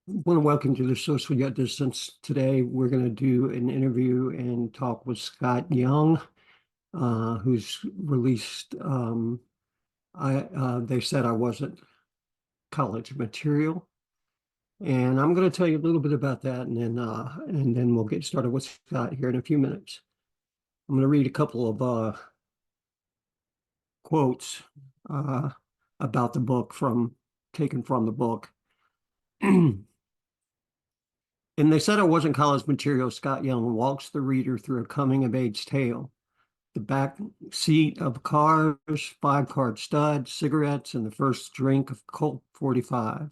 Want to welcome to the Social Yet Distance. Today, we're going to do an interview and talk with Scot Young, who's released. They said I wasn't college material, and I'm going to tell you a little bit about that, and then we'll get started with Scott here in a few minutes. I'm going to read a couple of quotes uh, about the book taken from the book. And they said I wasn't college material. Scot Young walks the reader through a coming of age tale. The back seat of cars, 5-card stud, cigarettes, and the first drink of Colt 45.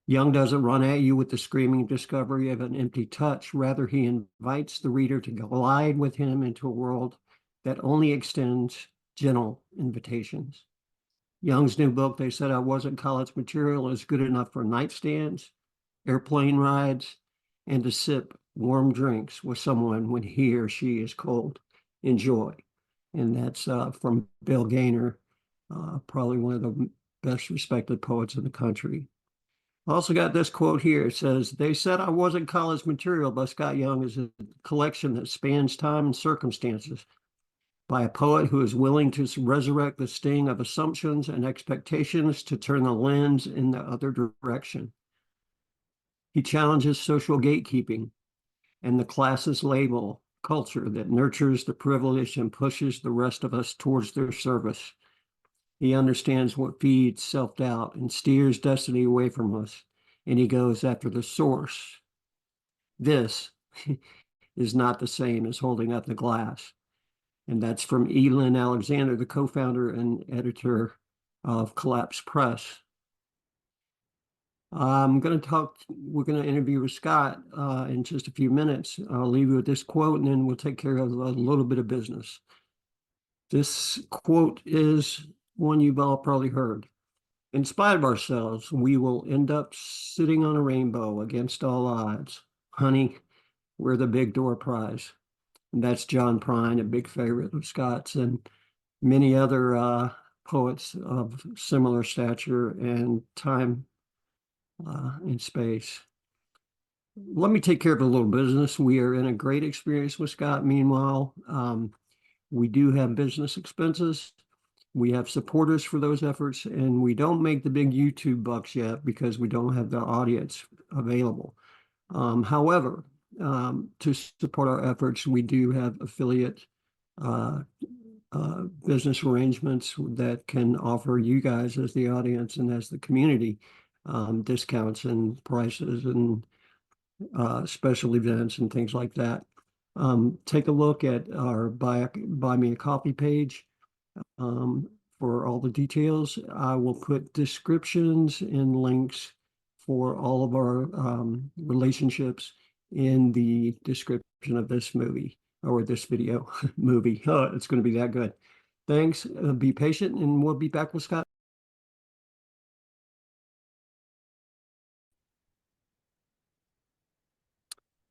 Young doesn't run at you with the screaming discovery of an empty touch. Rather, he invites the reader to glide with him into a world that only extends gentle invitations. Young's new book, They Said I Wasn't College Material, is good enough for nightstands, airplane rides, and to sip warm drinks with someone when he or she is cold. Enjoy. And that's from Bill Gaynor, probably one of the best respected poets in the country. I also got this quote here. It says, They Said I Wasn't College Material by Scot Young is a collection that spans time and circumstances by a poet who is willing to resurrect the sting of assumptions and expectations to turn the lens in the other direction. He challenges social gatekeeping and the classist label culture that nurtures the privileged and pushes the rest of us towards their service. He understands what feeds self-doubt and steers destiny away from us, and he goes after the source. This is not the same as holding up the glass. And that's from Elin Alexander, the co-founder and editor of Collapse Press. We're going to interview with Scott in just a few minutes. I'll leave you with this quote and then we'll take care of a little bit of business. This quote is one you've all probably heard. In spite of ourselves, we will end up sitting on a rainbow against all odds. Honey, we're the big door prize. And that's John Prine, a big favorite of Scott's, and many other poets of similar stature and time in space. Let me take care of a little business. We are in a great experience with Scott. Meanwhile, we do have business expenses. We have supporters for those efforts, and we don't make the big YouTube bucks yet because we don't have the audience available. However, to support our efforts, we do have affiliate business arrangements that can offer you guys as the audience and as the community discounts and prices and special events and things like that. Take a look at our buy me a coffee page for all the details. I will put descriptions and links for all of our relationships in the description of this movie or this video movie. Oh, it's going to be that good. Thanks. Be patient, and we'll be back with Scott.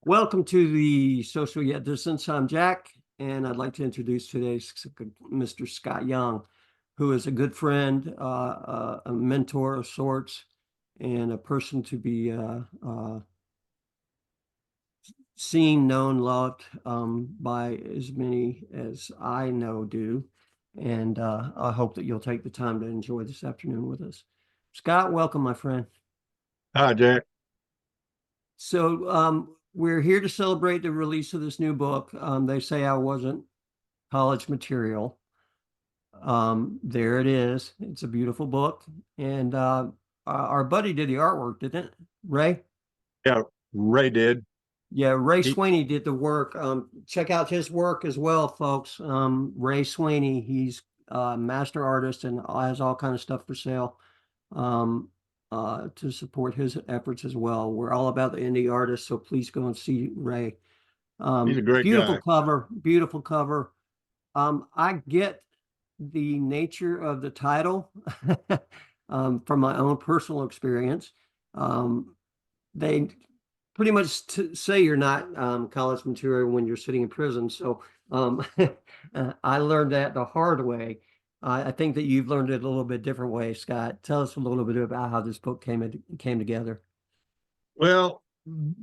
Welcome to the Social Yet Distance. I'm Jack, and I'd like to introduce today's Mr. Scot Young, who is a good friend, a mentor of sorts, and a person to be seen, known, loved by as many as I know do. And I hope that you'll take the time to enjoy this afternoon with us. Scott, welcome, my friend. Hi, Jack. So we're here to celebrate the release of this new book. They say I wasn't college material. There it is. It's a beautiful book. And our buddy did the artwork, didn't it? Ray? Yeah, Ray did. Yeah, Ray He, Sweeney did the work. Check out his work as well, folks. Ray Sweeney, he's a master artist and has all kind of stuff for sale to support his efforts as well. We're all about the indie artists, so please go and see Ray. he's a great Beautiful guy. cover, beautiful cover. I get the nature of the title from my own personal experience. They pretty much say you're not college material when you're sitting in prison. So I learned that the hard way. I think that you've learned it a little bit different way, Scott. Tell us a little bit about how this book came together. Well,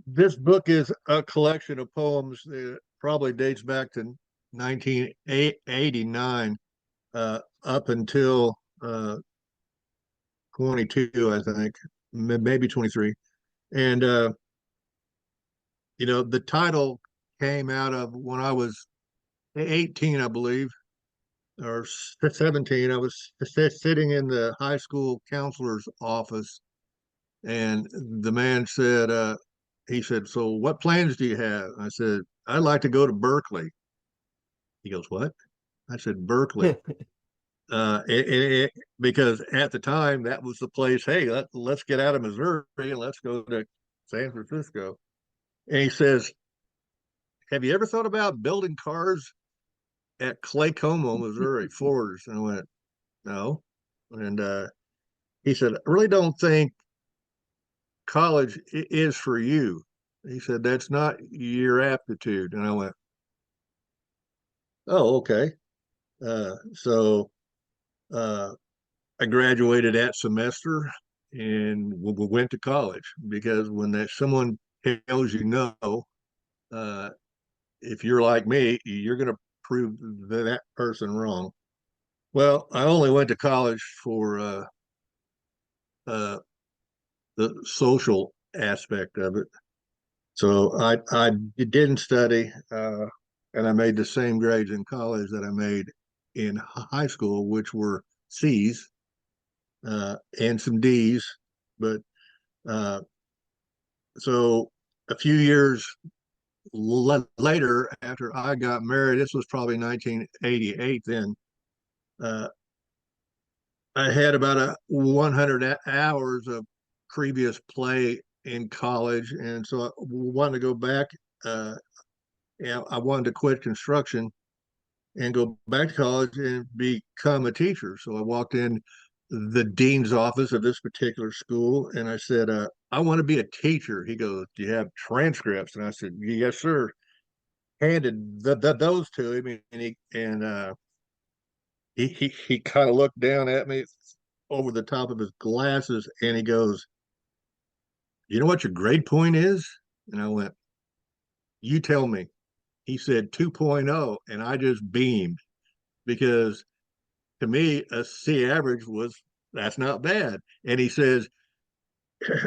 this book is a collection of poems that probably dates back to 1989 up until 22, I think, maybe 23. And the title came out of when I was 18, I believe, or 17. I was sitting in the high school counselor's office, and the man said, he said, "So what plans do you have?" I said, "I'd like to go to Berkeley." He goes, "What?" I said, "Berkeley." Because at the time that was the place. Hey, let's get out of Missouri and let's go to San Francisco. And he says, "Have you ever thought about building cars at Claycomo, Missouri, Ford's?" And I went, "No." And he said, "I really don't think college is for you." He said, "That's not your aptitude." And I went, "Oh, okay." So uh, I graduated that semester and we went to college because when that someone tells you no, uh, if you're like me, you're going to prove that person wrong. Well, I only went to college for uh, the social aspect of it. So I didn't study, and I made the same grades in college that I made in high school, which were C's and some D's. But uh, so a few years later, after I got married, this was probably 1988. Then uh, I had about 100 hours of previous play in college, and so I wanted to go back. Uh, and I wanted to quit construction and go back to college and become a teacher. So I walked in the dean's office of this particular school and I said, "I want to be a teacher." He goes, "Do you have transcripts?" And I said, "Yes, sir." Handed those to him, and he kind of looked down at me over the top of his glasses, and he goes, "You know what your grade point is?" And I went, "You tell me." He said 2.0, and I just beamed because to me, a C average was that's not bad. And he says,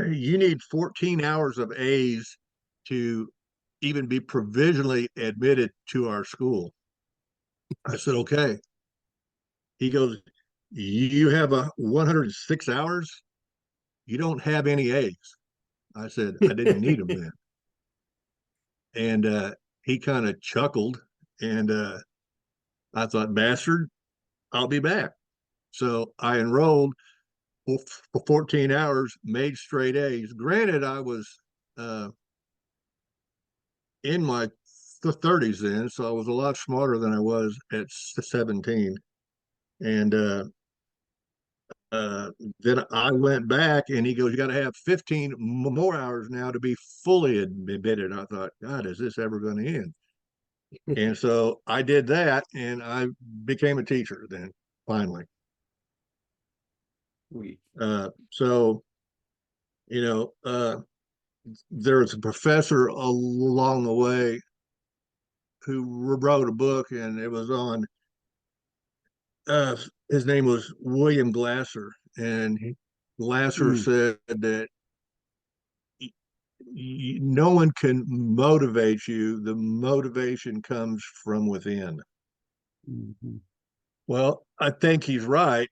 "You need 14 hours of A's to even be provisionally admitted to our school." I said, "Okay." He goes, "You have a 106 hours. You don't have any A's." I said, "I didn't need them then." And he kind of chuckled. And I thought, "Bastard, I'll be back." So I enrolled for 14 hours, made straight A's. Granted, I was uh, in my 30s then, so I was a lot smarter than I was at 17. And uh, then I went back and he goes, "You got to have 15 more hours now to be fully admitted." I thought, "God, is this ever going to end?" And so I did that and I became a teacher then finally. So, you know, there was a professor along the way who wrote a book, and it was on. His name was William Glasser, and Glasser Mm, said that no one can motivate you. The motivation comes from within. mhm. Well, I think he's right,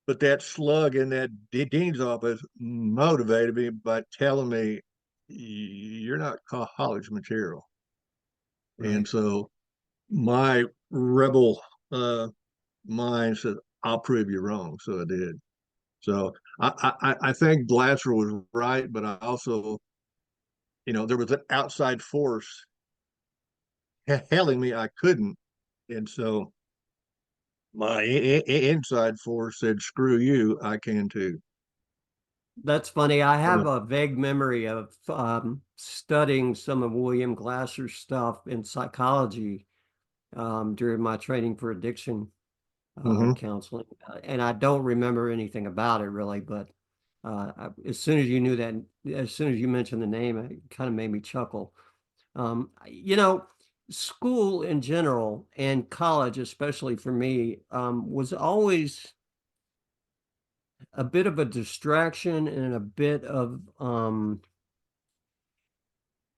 but that slug in that dean's office motivated me by telling me you're not college material. And Right. so my rebel mind said, "I'll prove you wrong." So I did. So I think Glasser was right, but I also, there was an outside force telling me I couldn't. And so my inside force said, "Screw you, I can too." That's funny. I Uh, have a vague memory of studying some of William Glasser's stuff in psychology during my training for addiction mhm. counseling. And I don't remember anything about it really, but As soon as you knew that, as soon as you mentioned the name, it kind of made me chuckle. You know, school in general and college, especially for me, was always a bit of a distraction and a bit of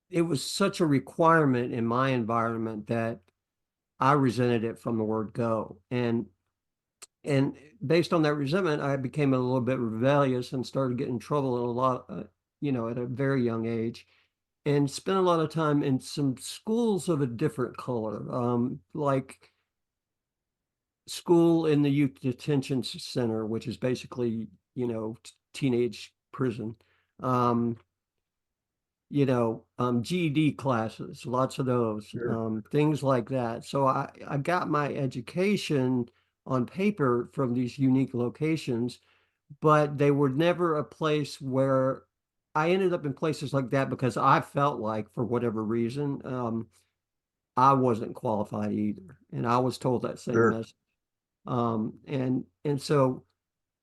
it was such a requirement in my environment that I resented it from the word go. And based on that resentment, I became a little bit rebellious and started getting in trouble in a lot, at a very young age, and spent a lot of time in some schools of a different color, like school in the youth detention center, which is basically, teenage prison. Um, GED classes, lots of those, Sure. things like that. So I got my education on paper from these unique locations, but they were never a place where I ended up in places like that because I felt like, for whatever reason, I wasn't qualified either. And I was told that same Sure. message. And so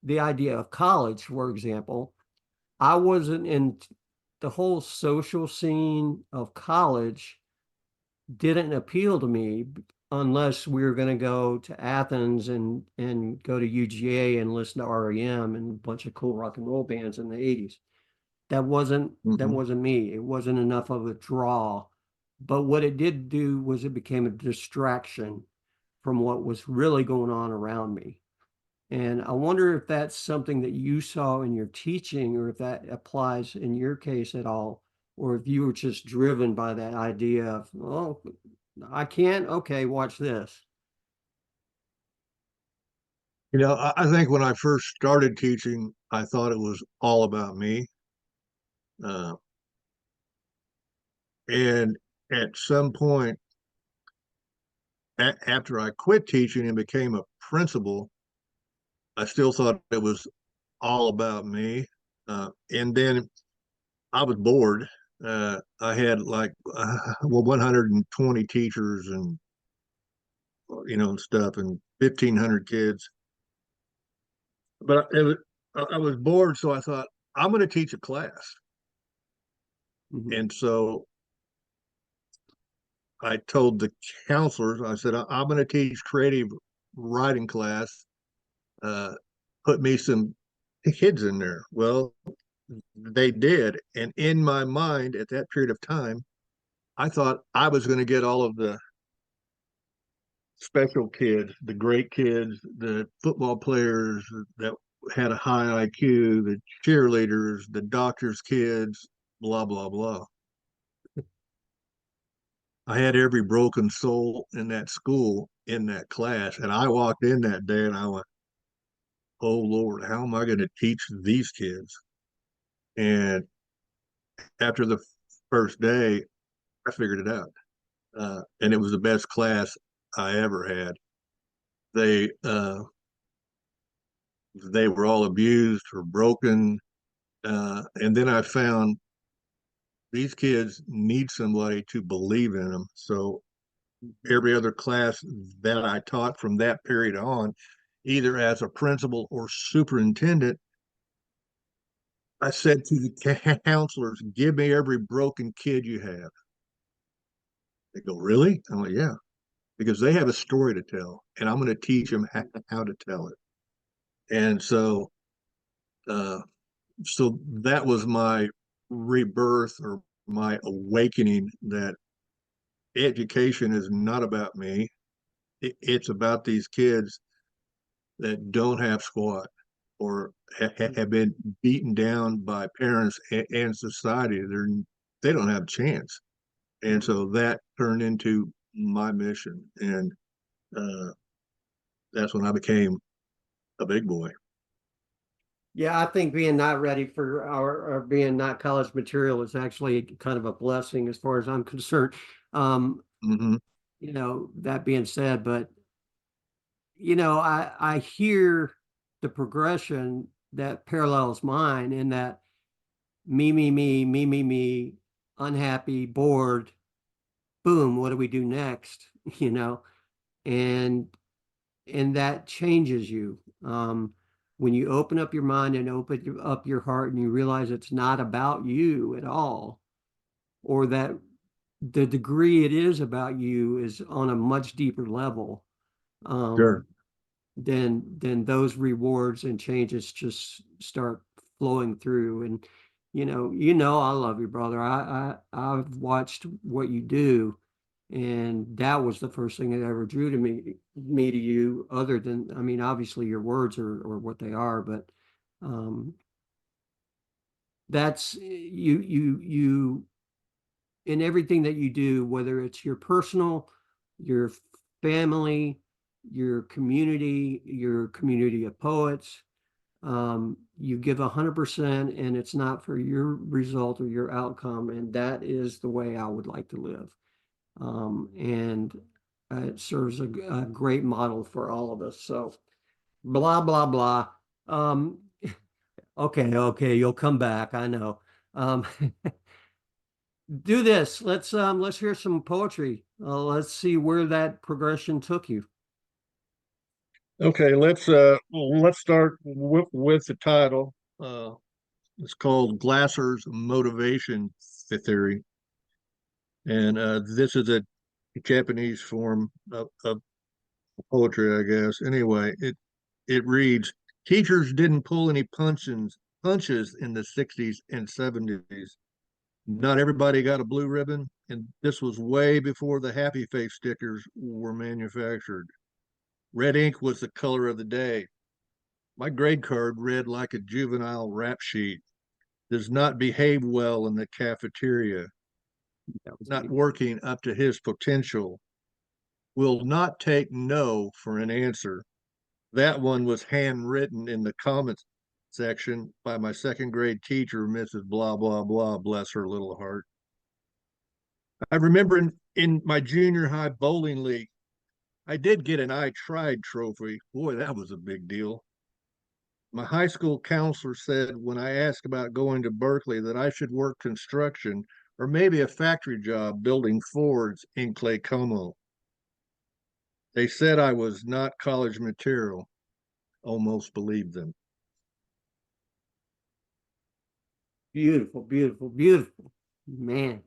the idea of college, for example, I wasn't in the whole social scene of college didn't appeal to me unless we were going to go to Athens and go to UGA and listen to REM and a bunch of cool rock and roll bands in the 80s. That Hmm. wasn't me. It wasn't enough of a draw. But what it did do was it became a distraction from what was really going on around me. And I wonder if that's something that you saw in your teaching, or if that applies in your case at all, or if you were just driven by that idea of, oh, I can't, okay, watch this. I think when I first started teaching, I thought it was all about me. Uh, and at some point, after I quit teaching and became a principal, I still thought it was all about me. And then I was bored. I had like 120 teachers and and stuff, and 1,500 kids. But I was bored, so I thought I'm going to teach a class. Mhm. And so I told the counselors, I said, I'm going to teach creative writing class. Uh, put me some kids in there. Well, they did. And in my mind at that period of time, I thought I was going to get all of the special kids, the great kids, the football players that had a high IQ, the cheerleaders, the doctors' kids, blah, blah, blah. I had every broken soul in that school in that class. And I walked in that day and I went, oh Lord, how am I going to teach these kids? And after the first day, I figured it out. And it was the best class I ever had. They they were all abused or broken, and then I found these kids need somebody to believe in them. So every other class that I taught from that period on, either as a principal or superintendent, I said to the counselors, "Give me every broken kid you have." They go, "Really?" I'm like, "Yeah," because they have a story to tell, and I'm going to teach them how to tell it. And uh, so that was my rebirth or my awakening that education is not about me. It's about these kids that don't have squat or have been beaten down by parents and society. They don't have a chance. And so that turned into my mission. And uh, that's when I became a big boy. Yeah, I think being not ready for our or being not college material is actually kind of a blessing as far as I'm concerned. Um, Hmm. that being said, but I hear the progression that parallels mine in that me, unhappy, bored, boom, what do we do next? You know, and and that changes you. when you open up your mind and open up your heart and you realize it's not about you at all, or that the degree it is about you is on a much deeper level, Sure. um, then those rewards and changes just start flowing through. And I love you, brother. I've watched what you do, and that was the first thing that ever drew to me to you, other than, I mean, obviously your words are what they are, but um that's you in everything that you do, whether it's your personal, your family, your community of poets, you give 100%, and it's not for your result or your outcome. And that is the way I would like to live. And it serves a great model for all of us. So blah, blah, blah. Um, okay, you'll come back. I know. Um, do this. Let's hear some poetry. Let's see where that progression took you. Okay, let's start with the title. It's called Glasser's Motivation Theory, and this is a Japanese form of poetry, I guess. Anyway, it reads: Teachers didn't pull any punches in the 60s and 70s. Not everybody got a blue ribbon, and this was way before the happy face stickers were manufactured. Red ink was the color of the day. My grade card read like a juvenile rap sheet. Does not behave well in the cafeteria, That was not me. working up to his potential, will not take no for an answer. That one was handwritten in the comments section by my second grade teacher, Mrs. Blah, blah, blah, bless her little heart. I remember in my junior high bowling league, I did get an I tried trophy. Boy, that was a big deal. My high school counselor said when I asked about going to Berkeley that I should work construction or maybe a factory job building Fords in Claycomo. They said I was not college material. Almost believed them. Beautiful, beautiful, beautiful. Man.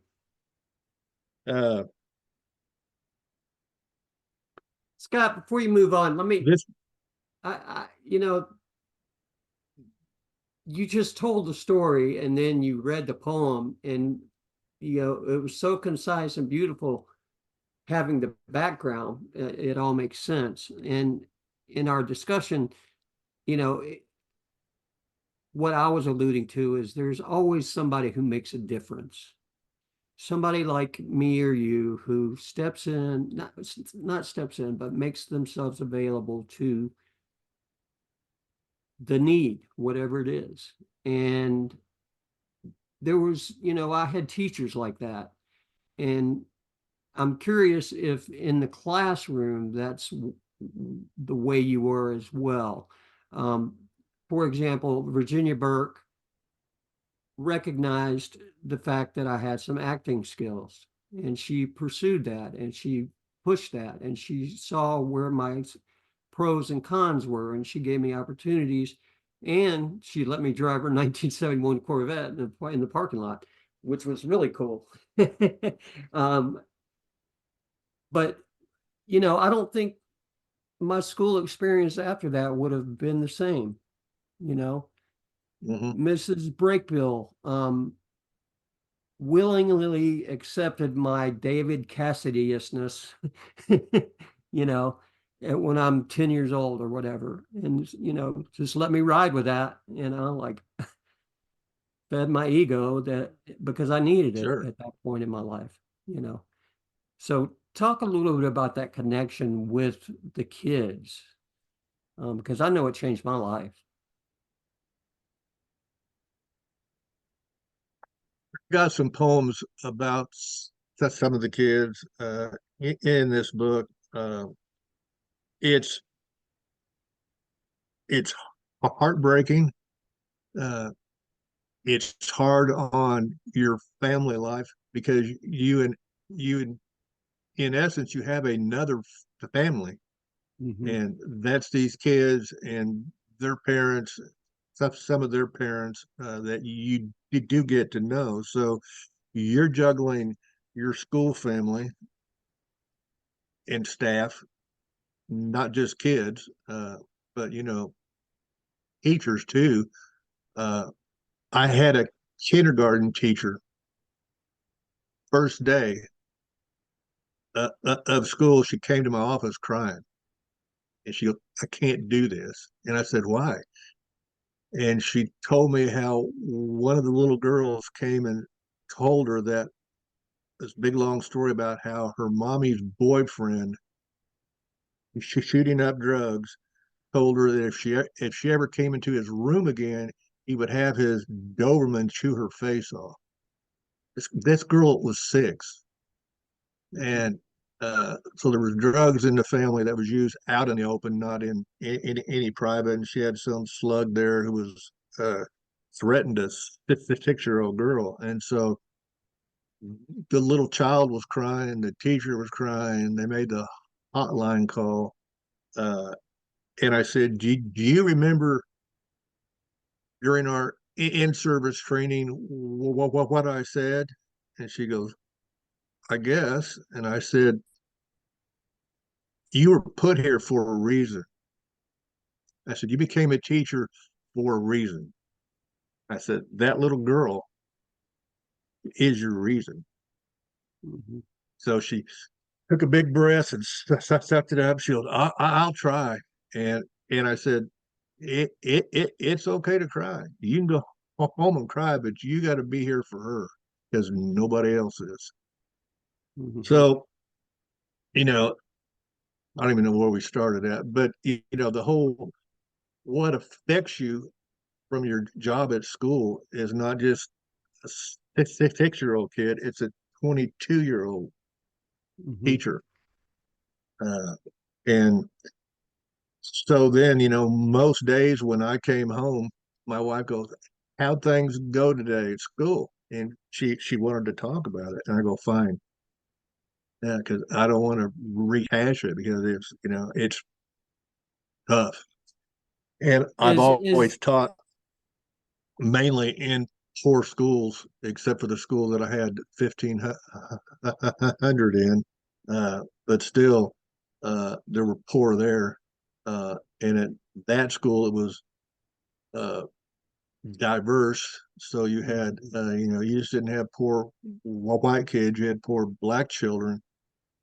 Uh, Scott, before you move on, this, you just told the story and then you read the poem, and it was so concise and beautiful. Having the background, it all makes sense. And in our discussion, you know, what I was alluding to is there's always somebody who makes a difference. Somebody like me or you who steps in, not steps in, but makes themselves available to the need, whatever it is. And there was, I had teachers like that. And I'm curious if in the classroom that's the way you were as well. Um, for example, Virginia Burke recognized the fact that I had some acting skills, and she pursued that, and she pushed that, and she saw where my pros and cons were, and she gave me opportunities, and she let me drive her 1971 Corvette in the parking lot, which was really cool. um, but I don't think my school experience after that would have been the same. You know, mhm, Mrs. Brakebill willingly accepted my David Cassidy-ishness, when I'm 10 years old or whatever. And, just let me ride with that, like fed my ego that because I needed it sure. at that point in my life, you know. So talk a little bit about that connection with the kids, because I know it changed my life. Got some poems about some of the kids in this book. Uh, it's it's heartbreaking. Uh, it's hard on your family life because in essence you have another family, Mhm. and that's these kids, and their parents, some of their parents that you do get to know. So you're juggling your school family and staff, not just kids, but teachers too. Uh, I had a kindergarten teacher first day of school. She came to my office crying, and she goes, "I can't do this." And I said, "Why?" And she told me how one of the little girls came and told her that this big long story about how her mommy's boyfriend, she's shooting up drugs, told her that if she ever came into his room again, he would have his Doberman chew her face off. This girl was 6, and so there was drugs in the family that was used out in the open, not in any private. And she had some slug there who was threatened a 6-year-old girl, and so the little child was crying, the teacher was crying. They made the hotline call, uh, and I said, do you remember during our in-service training what I said?" And she goes, "I guess." And I said, "You were put here for a reason." I said, "You became a teacher for a reason." I said, "That little girl is your reason." Mhm. So she took a big breath and sucked it up. She goes, "I'll try." And I said, it's okay to cry. You can go home and cry, but you got to be here for her because nobody else is. Mhm. So, you know, I don't even know where we started at, but the whole what affects you from your job at school is not just a 6-year-old kid, it's a 22-year-old Mhm. teacher. And so then, most days when I came home, my wife goes, "How'd things go today at school?" And she wanted to talk about it. And I go, "Fine." Yeah, because I don't want to rehash it because it's tough. And I've Is always taught mainly in poor schools, except for the school that I had 1,500 in. But still, there were poor there. And at that school, it was uh, diverse. So you had, you just didn't have poor white kids. You had poor black children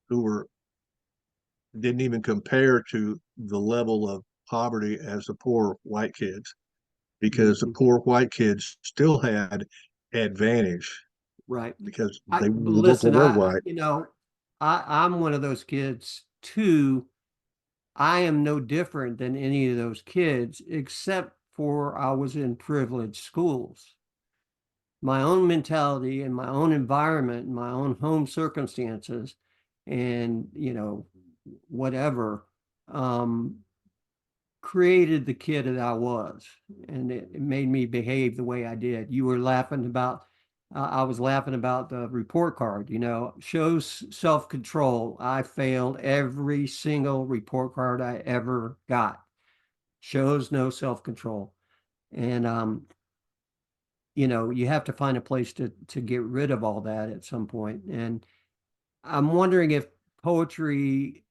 who didn't even compare to the level of poverty as the poor white kids, because the Mhm. poor white kids still had advantage Right. because I they listen, were white. I'm one of those kids too. I am no different than any of those kids, except for I was in privileged schools. My own mentality and my own environment, and my own home circumstances, and whatever, um, created the kid that I was, and it made me behave the way I did. You were laughing about, I was laughing about the report card, shows self-control. I failed every single report card I ever got. Shows no self-control. And you have to find a place to get rid of all that at some point. And I'm wondering if poetry,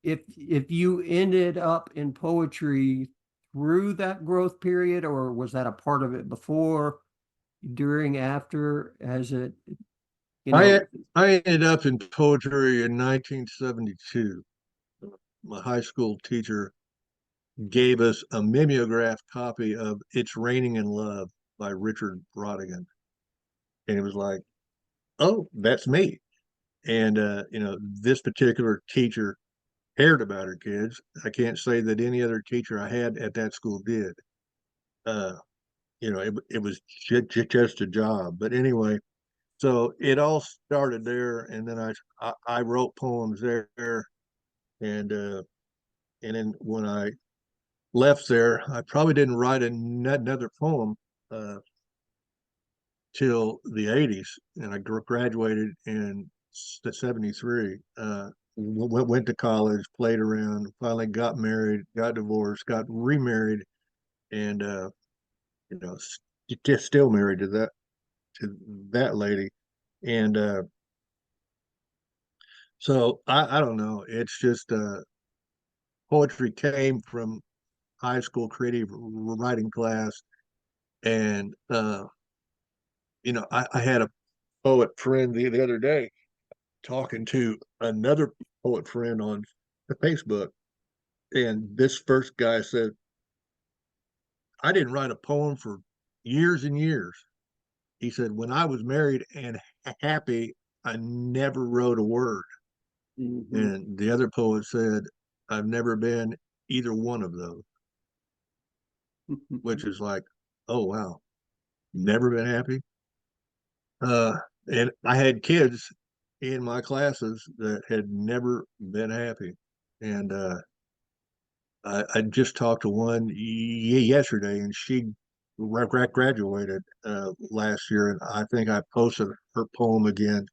if you ended up in poetry through that growth period, or was that a part of it before, during, after, as it, you I know, I ended up in poetry in 1972. My high school teacher gave us a mimeograph copy of "It's Raining in Love" by Richard Brodigan, and it was like, "Oh, that's me." And this particular teacher cared about her kids. I can't say that any other teacher I had at that school did. Uh, it was just a job. But anyway, so it all started there, and then I wrote poems there, and then when I left there, I probably didn't write another poem uh, till the '80s, and I graduated in '73. Went to college, played around, finally got married, got divorced, got remarried and just still married to that lady, and so I don't know. It's just poetry came from high school creative writing class, and I had a poet friend the other day talking to another poet friend on Facebook, and this first guy said, "I didn't write a poem for years and years." He said, "When I was married and happy, I never wrote a word." Mhm. And the other poet said, "I've never been either one of those," which is like, oh wow, never been happy. And I had kids in my classes that had never been happy. And I just talked to one yesterday, and she graduated last year, and I think I posted her poem again.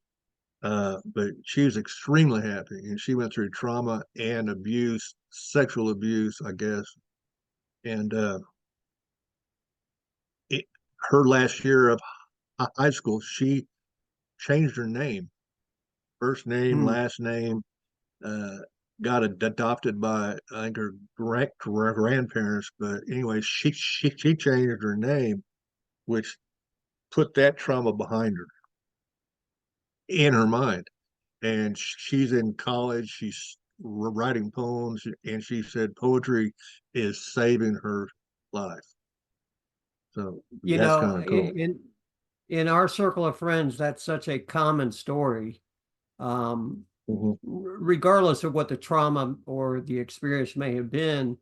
But she was extremely happy, and she went through trauma and abuse, sexual abuse, I guess. And it, her last year of high school, she changed her name, first name, Hmm. last name, uh, got adopted by I think her grandparents. But anyway, she changed her name, which put that trauma behind her in her mind. And she's in college. She's writing poems, and she said poetry is saving her life. So You that's know, kind of cool. in our circle of friends, that's such a common story. Um, Hmm. Regardless of what the trauma or the experience may have been,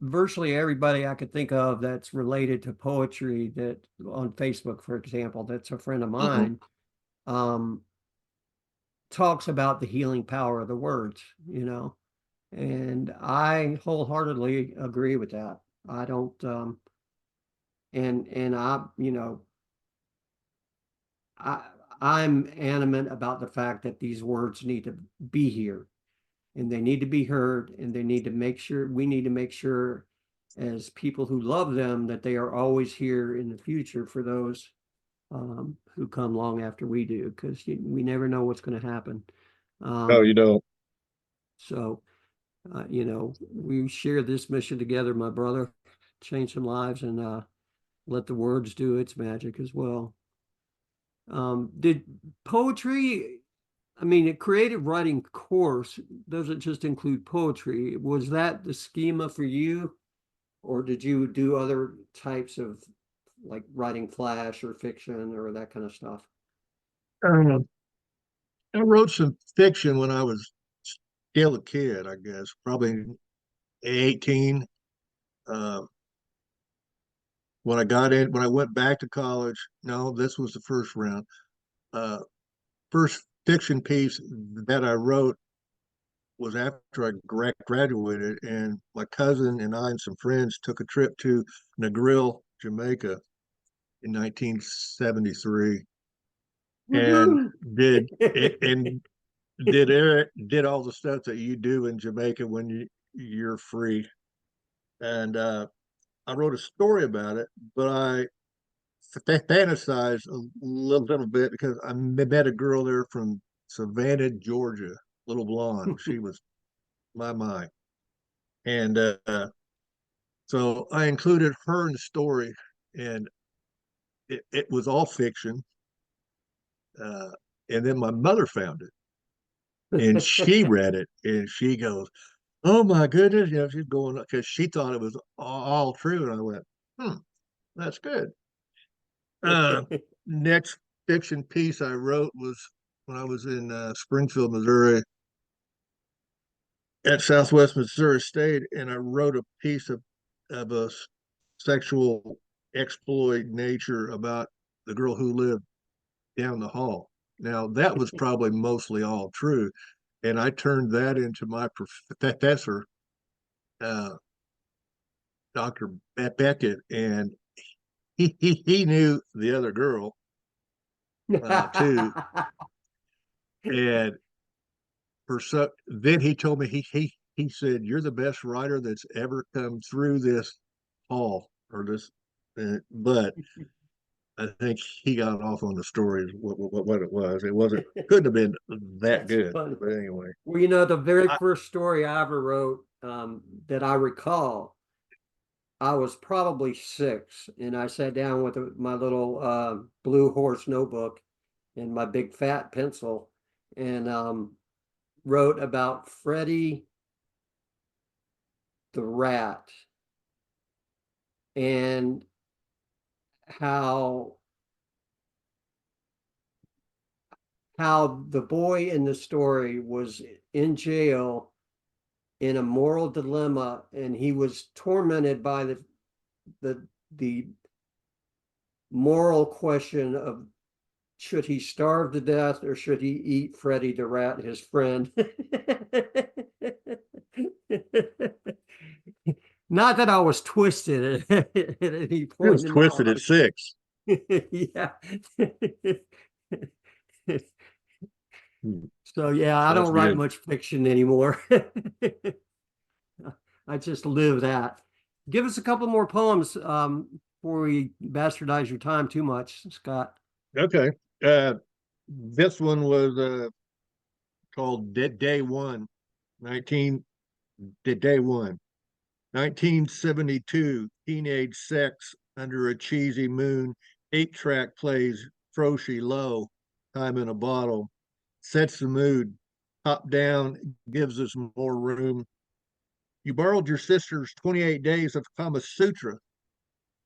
virtually everybody I could think of that's related to poetry that on Facebook, for example, that's a friend of Hmm. mine, um, talks about the healing power of the words, and I wholeheartedly agree with that. I don't, and I, I'm animate about the fact that these words need to be here and they need to be heard and they need to make sure we need to make sure as people who love them that they are always here in the future for those who come long after we do because we never know what's going to happen. No, Um, you don't. so, we share this mission together, my brother, change some lives and let the words do its magic as well. Did poetry, I mean, a creative writing course doesn't just include poetry. Was that the schema for you, or did you do other types of like writing flash or fiction or that kind of stuff? Um, I wrote some fiction when I was still a kid, I guess, probably 18. Uh, when I went back to college, no, this was the first round. Uh, First fiction piece that I wrote was after I graduated, and my cousin and I and some friends took a trip to Negril, Jamaica in 1973, and Woohoo! did and did all the stuff that you do in Jamaica when you're free. And I wrote a story about it, but I fantasized a little bit because I met a girl there from Savannah, Georgia, little blonde. She was my mind, and so I included her in the story, and it was all fiction. Uh, and then my mother found it, and she read it, and she goes, "Oh my goodness!" She's going because she thought it was all true, and I went, "Hmm, that's good." Uh, Next fiction piece I wrote was when I was in Springfield, Missouri, at Southwest Missouri State, and I wrote a piece of a sexual exploit nature about the girl who lived down the hall. Now that was probably mostly all true, and I turned that into my professor, uh, Dr. Beckett, and he knew the other girl too, and then he told me he said, "You're the best writer that's ever come through this Paul or this, but I think he got off on the story what it was. It wasn't couldn't have been that That's good. funny. But anyway, Well, you know, the very I, first story I ever wrote that I recall, I was probably 6, and I sat down with my little blue horse notebook and my big fat pencil and wrote about Freddie the rat and how the boy in the story was in jail in a moral dilemma, and he was tormented by the moral question of should he starve to death or should he eat Freddie the rat, his friend? Not that I was twisted at any it was point in my twisted at life. 6. Yeah. Hmm. So yeah, I So that's don't write good. much fiction anymore. I just live that. Give us a couple more poems before we bastardize your time too much, Scott. Okay. This one was called Day One, 19 Day One. 1972, teenage sex under a cheesy moon, 8-track plays Froshi low, time in a bottle, sets the mood, top down, gives us more room. You borrowed your sister's 28 days of Kama Sutra.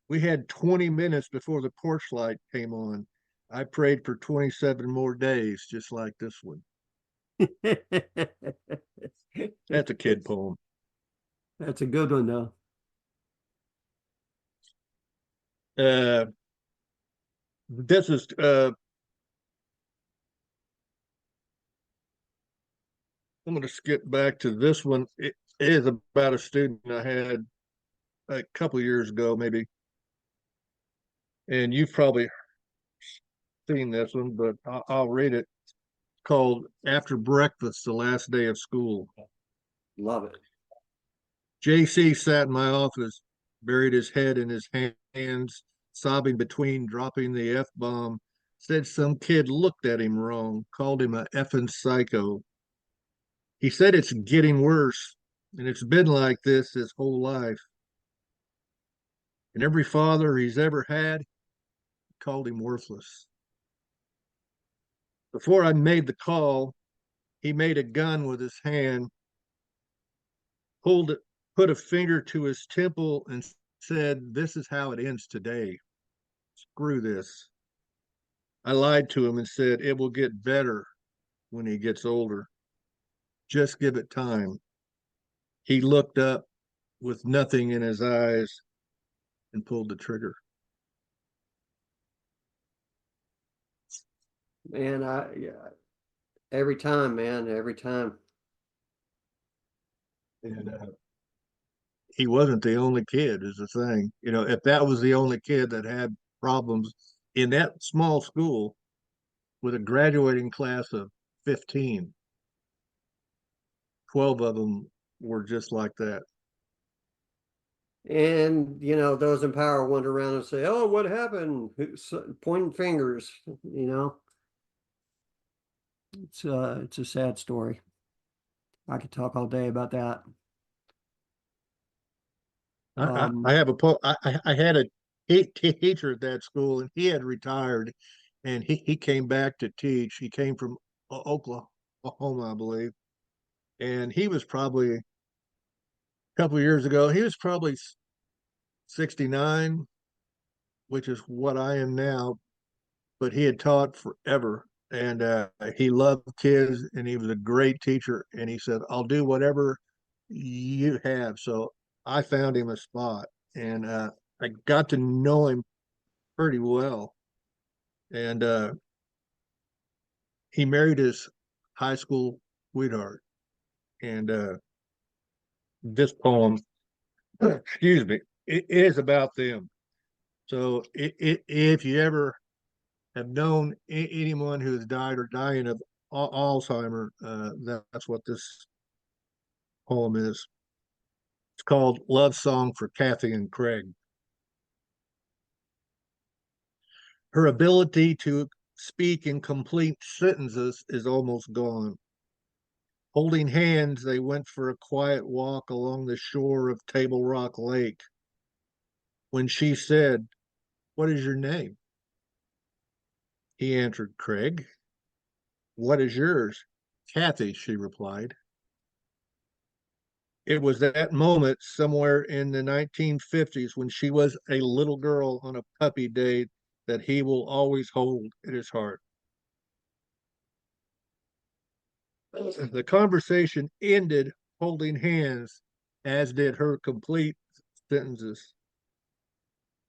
We had 20 minutes before the porch light came on. I prayed for 27 more days, just like this one. That's a kid poem. That's a good one, though. Uh, this is I'm going to skip back to this one. It is about a student I had a couple years ago, maybe, and you've probably seen this one, but I'll read it. It's called "After Breakfast: The Last Day of School." Love it. JC sat in my office, buried his head in his hands, sobbing between dropping the F bomb. Said some kid looked at him wrong, called him a effing psycho. He said it's getting worse, and it's been like this his whole life. And every father he's ever had called him worthless. Before I made the call, he made a gun with his hand, pulled it, put a finger to his temple, and said, "This is how it ends today. Screw this." I lied to him and said, "It will get better when he gets older. Just give it time." He looked up with nothing in his eyes and pulled the trigger. Man, yeah, every time, man, every time. And he wasn't the only kid, is the thing. If that was the only kid that had problems in that small school with a graduating class of 15, 12 of them were just like that. And you know, those in power wander around and say, "Oh, what happened?" Pointing fingers. You know, it's a sad story. I could talk all day about that. I Um, have I had a teacher at that school, and he had retired, and he came back to teach. He came from Oklahoma, I believe, and he was probably a couple of years ago. He was probably 69, which is what I am now, but he had taught forever, and he loved kids, and he was a great teacher. And he said, "I'll do whatever you have." So I found him a spot, and I got to know him pretty well. And he married his high school sweetheart. And this poem, excuse me, it is about them. So if you ever have known anyone who has died or dying of Alzheimer, that's what this poem is. It's called Love Song for Kathy and Craig. Her ability to speak in complete sentences is almost gone. Holding hands, they went for a quiet walk along the shore of Table Rock Lake. When she said, "What is your name?" he answered, "Craig." "What is yours?" "Kathy," she replied. It was that moment somewhere in the 1950s when she was a little girl on a puppy date that he will always hold in his heart. The conversation ended holding hands, as did her complete sentences.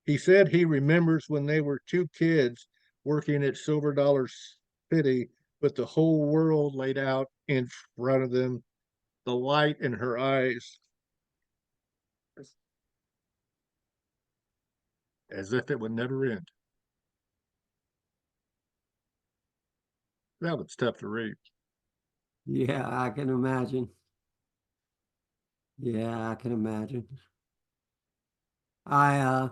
He said he remembers when they were two kids working at Silver Dollar City with the whole world laid out in front of them, the light in her eyes, as if it would never end. That was tough to read. Yeah, I can imagine. Yeah, I can imagine. I uh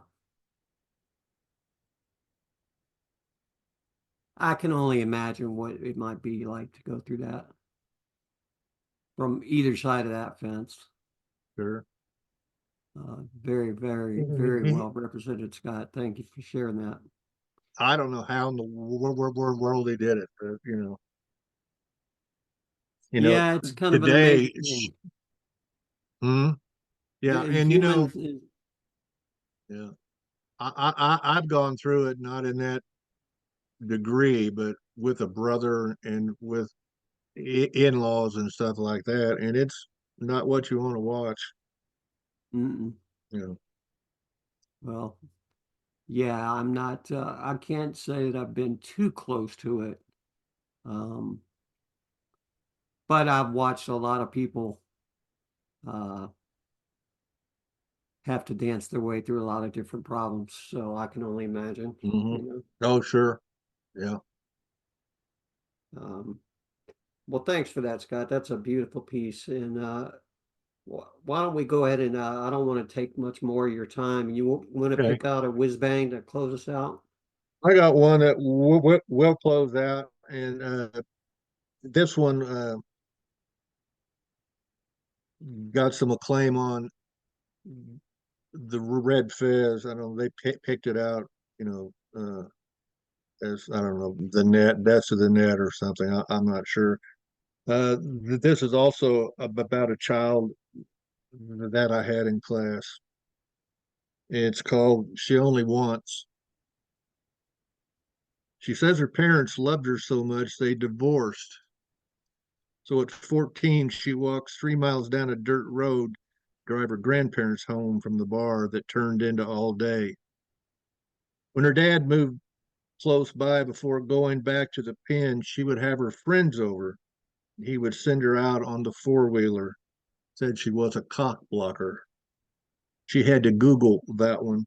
I can only imagine what it might be like to go through that from either side of that fence. Sure. Very, very, very well represented, Scott. Thank you for sharing that. I don't know how in the world they did it, but Yeah, it's kind of an today, amazing thing. hmm, yeah, The and humans, yeah, I've gone through it not in that degree, but with a brother and with in-laws and stuff like that, and it's not what you want to watch. mm-mm. You know, Well, yeah, I'm not, I can't say that I've been too close to it. Um, but I've watched a lot of people uh, have to dance their way through a lot of different problems. So I can only imagine, hmm. you know. Oh, sure, yeah, Um, well, thanks for that, Scott. That's a beautiful piece. And why don't we go ahead and I don't want to take much more of your time. You want to okay. pick out a whiz bang to close us out? I got one that will close out, and this one got some acclaim on the Red Fez. I don't know, they picked it out, you know, as I don't know, the net, best of the net or something. I'm not sure. This is also about a child that I had in class. It's called She Only Wants. She says her parents loved her so much they divorced. So at 14, she walks 3 miles down a dirt road, drive her grandparents home from the bar that turned into all day. When her dad moved close by before going back to the pen, she would have her friends over. He would send her out on the four-wheeler. Said she was a cock blocker. She had to Google that one.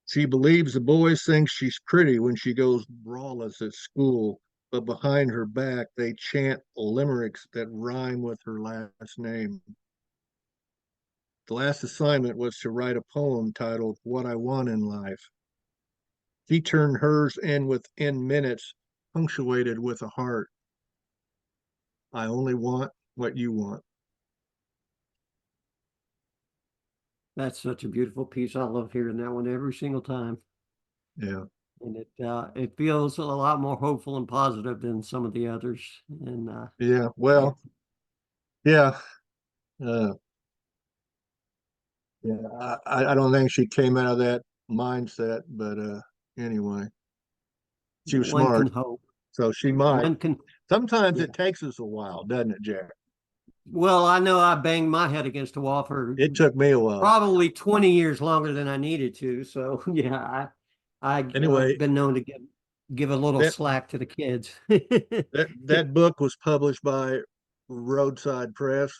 She believes the boys think she's pretty when she goes braless at school, but behind her back they chant limericks that rhyme with her last name. The last assignment was to write a poem titled What I Want in Life. She turned hers in within minutes, punctuated with a heart. I only want what you want. That's such a beautiful piece. I love hearing that one every single time. Yeah. And it feels a lot more hopeful and positive than some of the others. And Yeah. yeah, Well, yeah. Uh, yeah. I don't think she came out of that mindset, but anyway, she was one can smart. hope. So she might. One can, Sometimes yeah. it takes us a while, doesn't it, Jack? Well, I know I banged my head against the wall for It took me a while. probably 20 years longer than I needed to. So yeah, I've Anyway, been known to give a little that slack to the kids. that book was published by Roadside Press,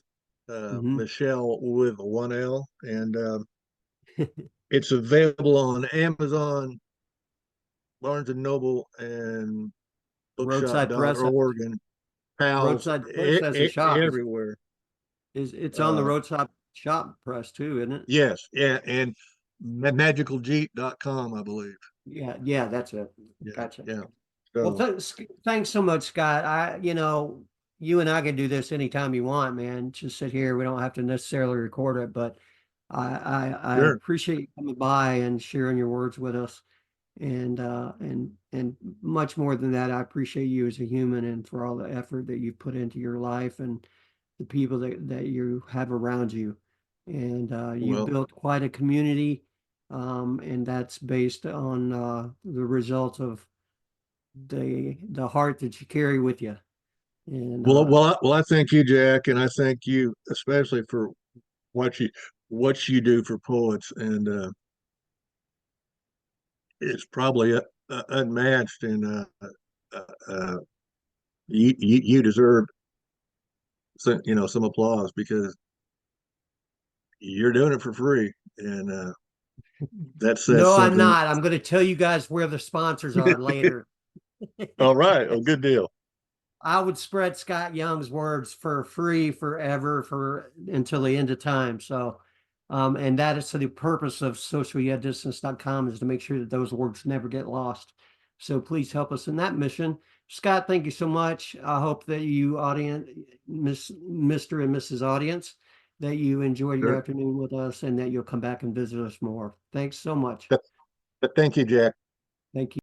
Hmm. Michelle with one L, and it's available on Amazon, Barnes and Noble, and Roadside Press, bookshop.org, and pals Roadside Press has a shop. everywhere. It's on the Uh, roadside shop press too, isn't it? Yes, yeah, and magicaljeep.com, I believe. Yeah, yeah, that's it. Yeah, Gotcha. yeah. Well, So, thanks so much, Scott. You and I can do this anytime you want, man. Just sit here. We don't have to necessarily record it, but I sure. appreciate you coming by and sharing your words with us. And much more than that, I appreciate you as a human and for all the effort that you've put into your life and the people that you have around you. And you've Well, built quite a community, and that's based on the result of the heart that you carry with you. And I thank you, Jack, and I thank you especially for what you what you do for poets, and it's probably unmatched. And uh, you deserve some, some applause because you're doing it for free, and that says no, I'm something. not. I'm going to tell you guys where the sponsors are later. All right, a good deal. I would spread Scott Young's words for free forever for until the end of time. So, and that is to the purpose of socialyetdistanced.com is to make sure that those words never get lost. So please help us in that mission. Scott, thank you so much. I hope that you audience, Mr. and Mrs. Audience, that you enjoyed your Sure. afternoon with us and that you'll come back and visit us more. Thanks so much. But thank you, Jack. Thank you.